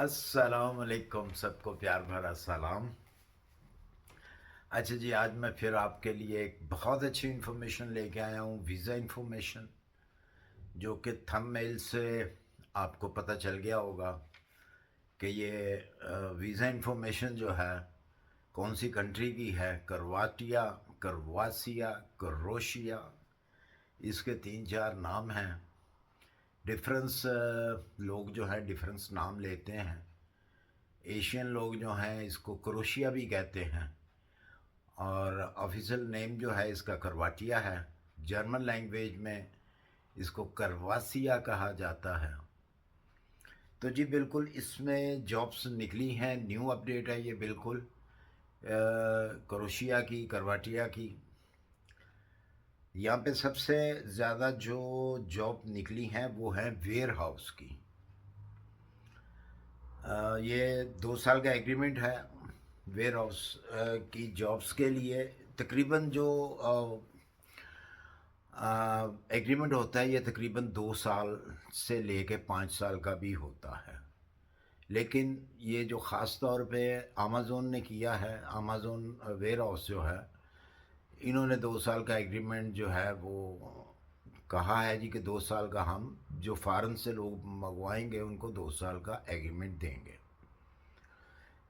अस्सलाम वालेकुम, सबको प्यार भरा सलाम। अच्छा जी, आज मैं फिर आपके लिए एक बहुत अच्छी इन्फॉर्मेशन लेके आया हूँ, वीज़ा इन्फॉर्मेशन, जो कि थंबनेल से आपको पता चल गया होगा कि ये वीज़ा इन्फॉर्मेशन जो है कौन सी कंट्री की है। करवाटिया, करवासिया, क्रोशिया, इसके तीन चार नाम हैं। डिफरेंस लोग जो है डिफरेंस नाम लेते हैं। एशियन लोग जो हैं इसको क्रोशिया भी कहते हैं, और ऑफिशियल नेम जो है इसका करवाटिया है। जर्मन लैंग्वेज में इसको करवासिया कहा जाता है। तो जी बिल्कुल इसमें जॉब्स निकली हैं, न्यू अपडेट है ये बिल्कुल क्रोशिया की, करवाटिया की। यहाँ पे सबसे ज़्यादा जो जॉब निकली हैं वो है वेयर हाउस की। ये 2 साल का एग्रीमेंट है वेयर हाउस की जॉब्स के लिए। तकरीबन जो एग्रीमेंट होता है ये तकरीबन 2 साल से लेके 5 साल का भी होता है। लेकिन ये जो ख़ास तौर पे अमेज़ोन ने किया है, अमेज़ोन वेयर हाउस जो है, इन्होंने 2 साल का एग्रीमेंट जो है वो कहा है जी कि 2 साल का हम जो फ़ॉरेन से लोग मंगवाएंगे उनको 2 साल का एग्रीमेंट देंगे।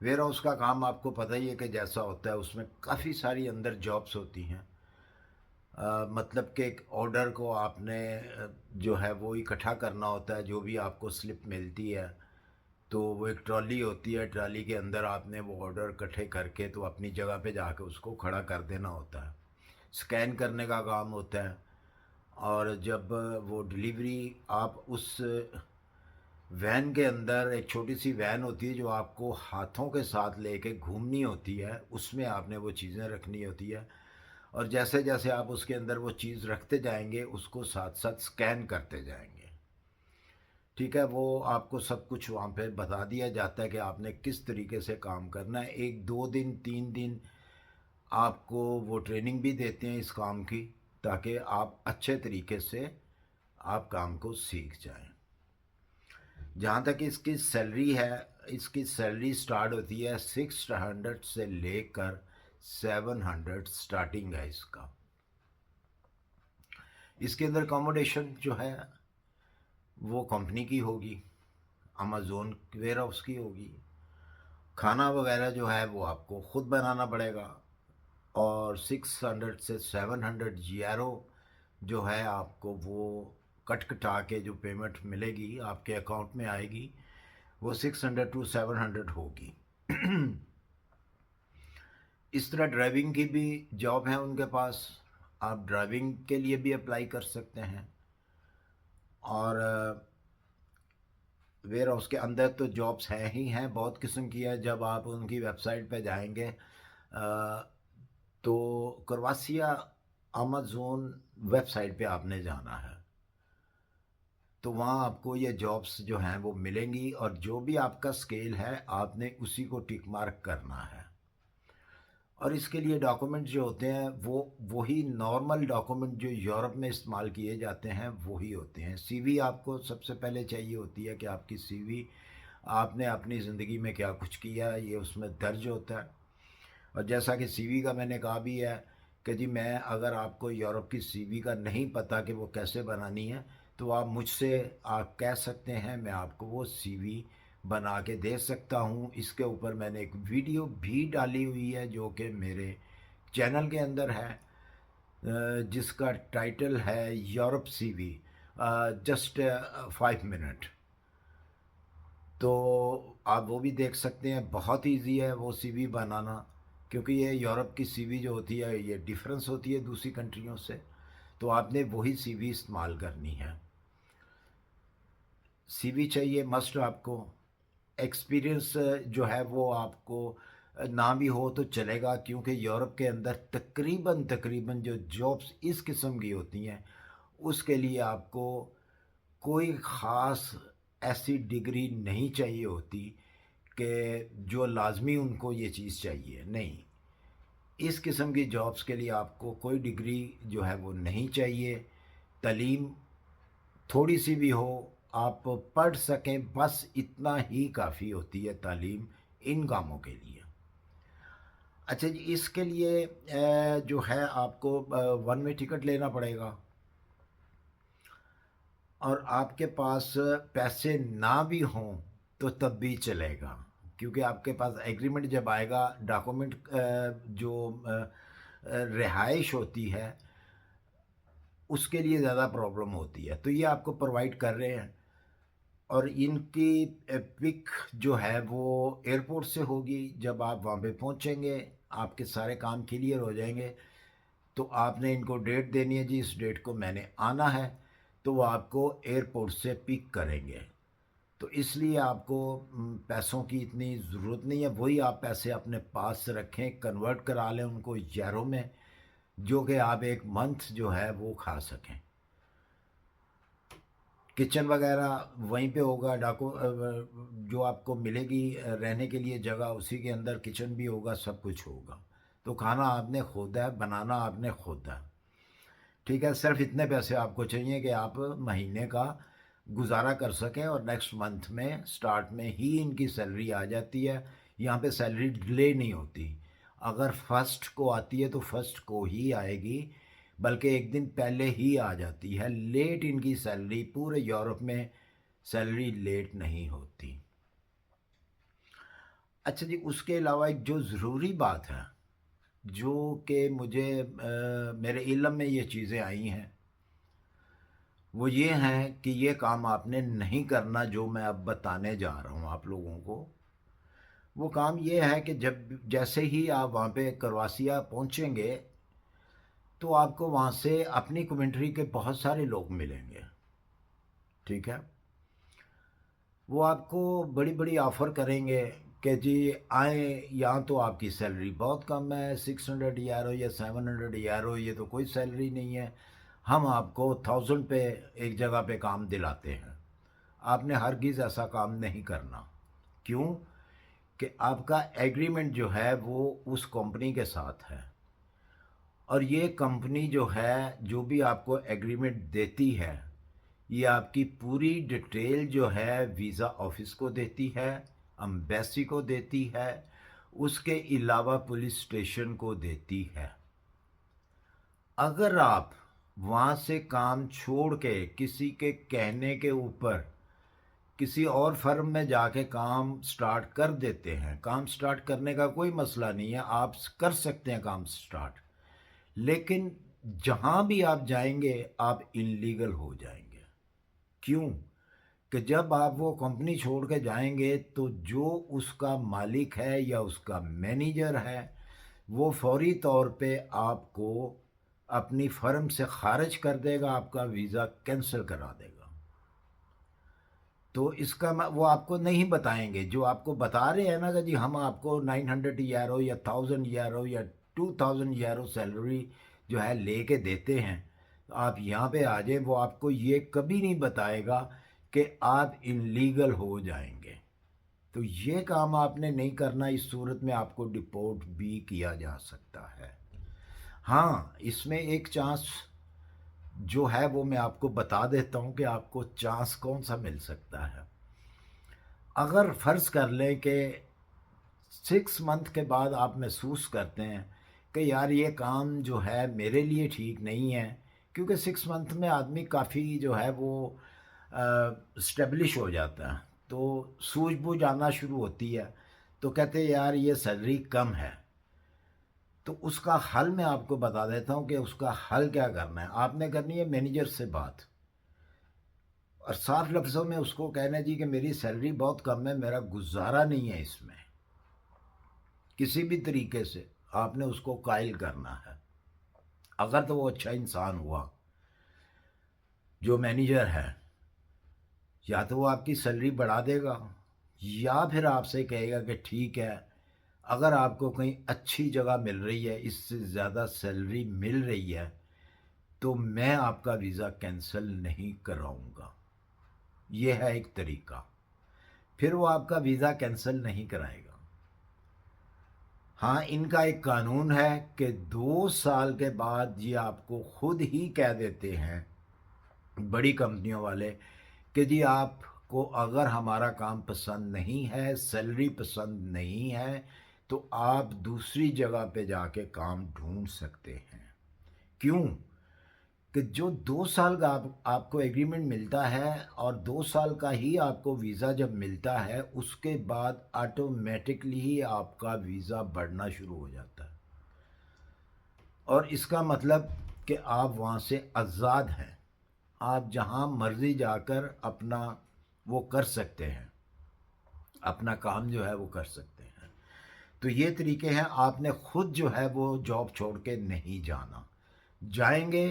वेयर हाउस का काम आपको पता ही है कि जैसा होता है, उसमें काफ़ी सारी अंदर जॉब्स होती हैं। मतलब कि एक ऑर्डर को आपने जो है वो इकट्ठा करना होता है, जो भी आपको स्लिप मिलती है तो वो एक ट्रॉली होती है, ट्रॉली के अंदर आपने वो ऑर्डर इकट्ठे करके तो अपनी जगह पे जाके उसको खड़ा कर देना होता है। स्कैन करने का काम होता है, और जब वो डिलीवरी आप उस वैन के अंदर, एक छोटी सी वैन होती है जो आपको हाथों के साथ लेके घूमनी होती है, उसमें आपने वो चीज़ें रखनी होती है, और जैसे जैसे आप उसके अंदर वो चीज़ रखते जाएंगे उसको साथ साथ स्कैन करते जाएंगे। ठीक है, वो आपको सब कुछ वहाँ पे बता दिया जाता है कि आपने किस तरीके से काम करना है। 1 2 दिन 3 दिन आपको वो ट्रेनिंग भी देते हैं इस काम की, ताकि आप अच्छे तरीके से आप काम को सीख जाएं। जहाँ तक इसकी सैलरी है, इसकी सैलरी स्टार्ट होती है 600 से लेकर 700 स्टार्टिंग है इसका। इसके अंदर अकोमोडेशन जो है वो कंपनी की होगी, अमेज़ोन वेयर हाउस की होगी। खाना वगैरह जो है वो आपको ख़ुद बनाना पड़ेगा, और 600 से 700 यूरो जो है आपको वो कट कटा के जो पेमेंट मिलेगी आपके अकाउंट में आएगी, वो 600 टू 700 होगी। इस तरह ड्राइविंग की भी जॉब है उनके पास, आप ड्राइविंग के लिए भी अप्लाई कर सकते हैं। और वेयर हाउस के अंदर तो जॉब्स हैं ही हैं, बहुत किस्म की है। जब आप उनकी वेबसाइट पे जाएंगे तो करवासिया अमेज़ोन वेबसाइट पे आपने जाना है, तो वहाँ आपको ये जॉब्स जो हैं वो मिलेंगी, और जो भी आपका स्केल है आपने उसी को टिक मार्क करना है। और इसके लिए डॉक्यूमेंट जो होते हैं वो वही नॉर्मल डॉक्यूमेंट जो यूरोप में इस्तेमाल किए जाते हैं वही होते हैं। सीवी आपको सबसे पहले चाहिए होती है कि आपकी सीवी, आपने अपनी ज़िंदगी में क्या कुछ किया है ये उसमें दर्ज होता है। और जैसा कि सीवी का मैंने कहा भी है कि जी मैं, अगर आपको यूरोप की सीवी का नहीं पता कि वो कैसे बनानी है, तो आप मुझसे आप कह सकते हैं, मैं आपको वो सीवी बना के दे सकता हूँ। इसके ऊपर मैंने एक वीडियो भी डाली हुई है जो कि मेरे चैनल के अंदर है, जिसका टाइटल है यूरोप सीवी जस्ट 5 मिनट। तो आप वो भी देख सकते हैं। बहुत ईजी है वो सीवी बनाना, क्योंकि ये यूरोप की सीवी जो होती है ये डिफरेंस होती है दूसरी कंट्रियों से, तो आपने वही सीवी इस्तेमाल करनी है। सीवी चाहिए मस्ट आपको। एक्सपीरियंस जो है वो आपको ना भी हो तो चलेगा, क्योंकि यूरोप के अंदर तकरीबन तकरीबन जो जॉब्स इस किस्म की होती हैं उसके लिए आपको कोई ख़ास ऐसी डिग्री नहीं चाहिए होती कि जो लाजमी उनको ये चीज़ चाहिए, नहीं। इस किस्म की जॉब्स के लिए आपको कोई डिग्री जो है वो नहीं चाहिए। तालीम थोड़ी सी भी हो आप पढ़ सकें, बस इतना ही काफ़ी होती है तालीम इन कामों के लिए। अच्छा जी, इसके लिए जो है आपको वन वे टिकट लेना पड़ेगा, और आपके पास पैसे ना भी हों तो तब भी चलेगा, क्योंकि आपके पास एग्रीमेंट जब आएगा, डॉक्यूमेंट जो रिहाइश होती है उसके लिए ज़्यादा प्रॉब्लम होती है, तो ये आपको प्रोवाइड कर रहे हैं। और इनकी पिक जो है वो एयरपोर्ट से होगी। जब आप वहाँ पे पहुँचेंगे, आपके सारे काम क्लियर हो जाएंगे, तो आपने इनको डेट देनी है, जी इस डेट को मैंने आना है, तो वो आपको एयरपोर्ट से पिक करेंगे। तो इसलिए आपको पैसों की इतनी ज़रूरत नहीं है, वही आप पैसे अपने पास रखें, कन्वर्ट करा लें उनको यूरो में, जो कि आप एक मंथ जो है वो खा सकें। किचन वगैरह वहीं पे होगा, डाको जो आपको मिलेगी रहने के लिए जगह, उसी के अंदर किचन भी होगा, सब कुछ होगा। तो खाना आपने खुद है, बनाना आपने खुद है। ठीक है, सिर्फ इतने पैसे आपको चाहिए कि आप महीने का गुजारा कर सकें, और नेक्स्ट मंथ में स्टार्ट में ही इनकी सैलरी आ जाती है। यहाँ पे सैलरी डिले नहीं होती। अगर फर्स्ट को आती है तो फर्स्ट को ही आएगी, बल्कि एक दिन पहले ही आ जाती है। लेट इनकी सैलरी, पूरे यूरोप में सैलरी लेट नहीं होती। अच्छा जी, उसके अलावा एक जो ज़रूरी बात है, जो कि मुझे मेरे इल्म में ये चीज़ें आई हैं, वो ये हैं कि ये काम आपने नहीं करना जो मैं अब बताने जा रहा हूँ आप लोगों को। वो काम ये है कि जब जैसे ही आप वहाँ पे करवासिया पहुँचेंगे, तो आपको वहाँ से अपनी कम्युनिटी के बहुत सारे लोग मिलेंगे। ठीक है, वो आपको बड़ी बड़ी ऑफ़र करेंगे कि जी आए यहाँ, तो आपकी सैलरी बहुत कम है, 600 यूरो या 700 यूरो, ये तो कोई सैलरी नहीं है, हम आपको 1000 पे एक जगह पे काम दिलाते हैं। आपने हरगिज़ ऐसा काम नहीं करना। क्यों? कि आपका एग्रीमेंट जो है वो उस कंपनी के साथ है, और ये कंपनी जो है, जो भी आपको एग्रीमेंट देती है, ये आपकी पूरी डिटेल जो है वीज़ा ऑफिस को देती है, एम्बेसी को देती है, उसके अलावा पुलिस स्टेशन को देती है। अगर आप वहाँ से काम छोड़ के किसी के कहने के ऊपर किसी और फर्म में जाके काम स्टार्ट कर देते हैं, काम स्टार्ट करने का कोई मसला नहीं है, आप कर सकते हैं काम स्टार्ट, लेकिन जहाँ भी आप जाएंगे आप इलीगल हो जाएंगे। क्यों? कि जब आप वो कंपनी छोड़ के जाएंगे, तो जो उसका मालिक है या उसका मैनेजर है, वो फौरी तौर पे आपको अपनी फर्म से खारिज कर देगा, आपका वीज़ा कैंसिल करा देगा। तो इसका वो आपको नहीं बताएंगे, जो आपको बता रहे हैं ना कि जी हम आपको 900 यूरो या 1000 यूरो या 2000 यूरो सैलरी जो है लेके देते हैं, तो आप यहाँ पे आ जाएं, वो आपको ये कभी नहीं बताएगा कि आप इलीगल हो जाएंगे। तो ये काम आपने नहीं करना, इस सूरत में आपको डिपोर्ट भी किया जा सकता है। हाँ, इसमें एक चांस जो है वो मैं आपको बता देता हूँ कि आपको चांस कौन सा मिल सकता है। अगर फ़र्ज़ कर लें कि 6 मंथ के बाद आप महसूस करते हैं कि यार ये काम जो है मेरे लिए ठीक नहीं है, क्योंकि 6 मंथ में आदमी काफ़ी जो है वो स्टेब्लिश हो जाता है, तो सूझबूझ आना शुरू होती है, तो कहते हैं यार ये सैलरी कम है। तो उसका हल मैं आपको बता देता हूँ कि उसका हल क्या करना है। आपने करनी है मैनेजर से बात, और साफ लफ्ज़ों में उसको कहना है जी कि मेरी सैलरी बहुत कम है, मेरा गुजारा नहीं है इसमें। किसी भी तरीके से आपने उसको कायल करना है। अगर तो वो अच्छा इंसान हुआ जो मैनेजर है, या तो वो आपकी सैलरी बढ़ा देगा, या फिर आपसे कहेगा कि ठीक है, अगर आपको कहीं अच्छी जगह मिल रही है, इससे ज़्यादा सैलरी मिल रही है, तो मैं आपका वीज़ा कैंसिल नहीं कराऊंगा। ये है एक तरीका। फिर वो आपका वीज़ा कैंसिल नहीं कराएगा। हाँ, इनका एक कानून है कि 2 साल के बाद ये आपको खुद ही कह देते हैं, बड़ी कंपनियों वाले, कि जी आपको अगर हमारा काम पसंद नहीं है, सैलरी पसंद नहीं है, तो आप दूसरी जगह पे जाके काम ढूँढ सकते हैं। क्यों? कि जो 2 साल का आपको एग्रीमेंट मिलता है और 2 साल का ही आपको वीज़ा जब मिलता है, उसके बाद ऑटोमेटिकली ही आपका वीज़ा बढ़ना शुरू हो जाता है। और इसका मतलब कि आप वहाँ से आज़ाद हैं। आप जहाँ मर्ज़ी जाकर अपना वो कर सकते हैं, अपना काम जो है वो कर सकते हैं। तो ये तरीके हैं, आपने खुद जो है वो जॉब छोड़ के नहीं जाना। जाएंगे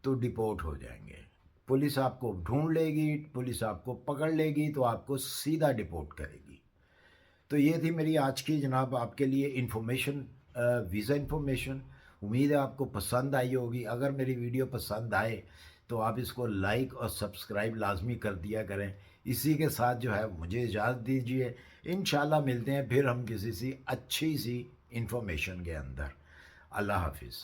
तो डिपोर्ट हो जाएंगे, पुलिस आपको ढूंढ लेगी, पुलिस आपको पकड़ लेगी तो आपको सीधा डिपोर्ट करेगी। तो ये थी मेरी आज की जनाब आपके लिए इन्फॉर्मेशन, वीज़ा इन्फॉर्मेशन। उम्मीद है आपको पसंद आई होगी। अगर मेरी वीडियो पसंद आए तो आप इसको लाइक और सब्सक्राइब लाजमी कर दिया करें। इसी के साथ जो है मुझे इजाज़त दीजिए। इंशाल्लाह मिलते हैं फिर हम किसी सी अच्छी सी इन्फॉर्मेशन के अंदर। अल्लाह हाफिज़।